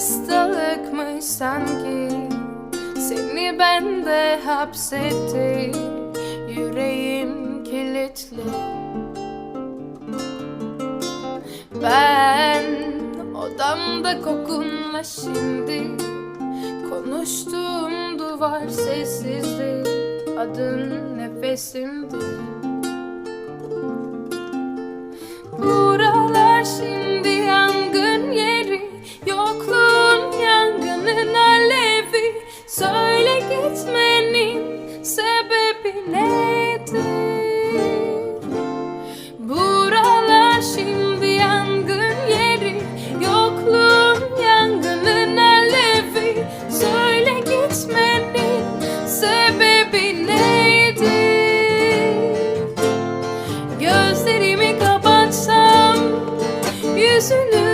hastalıkmış sanki, seni bende hapsetti. Yüreğim kilitli. Ben odamda kokunla şimdi, konuştuğum duvar sessizdi. Adın nefesimdi. Buralar şimdi yangın yeri, yokluğun yangının alevi. Söyle gitmenin sebebi nedir? Buralar şimdi yangın yeri, yokluğun yangının alevi. Söyle gitmenin sebebi nedir? Gözlerimi kapatsam yüzünü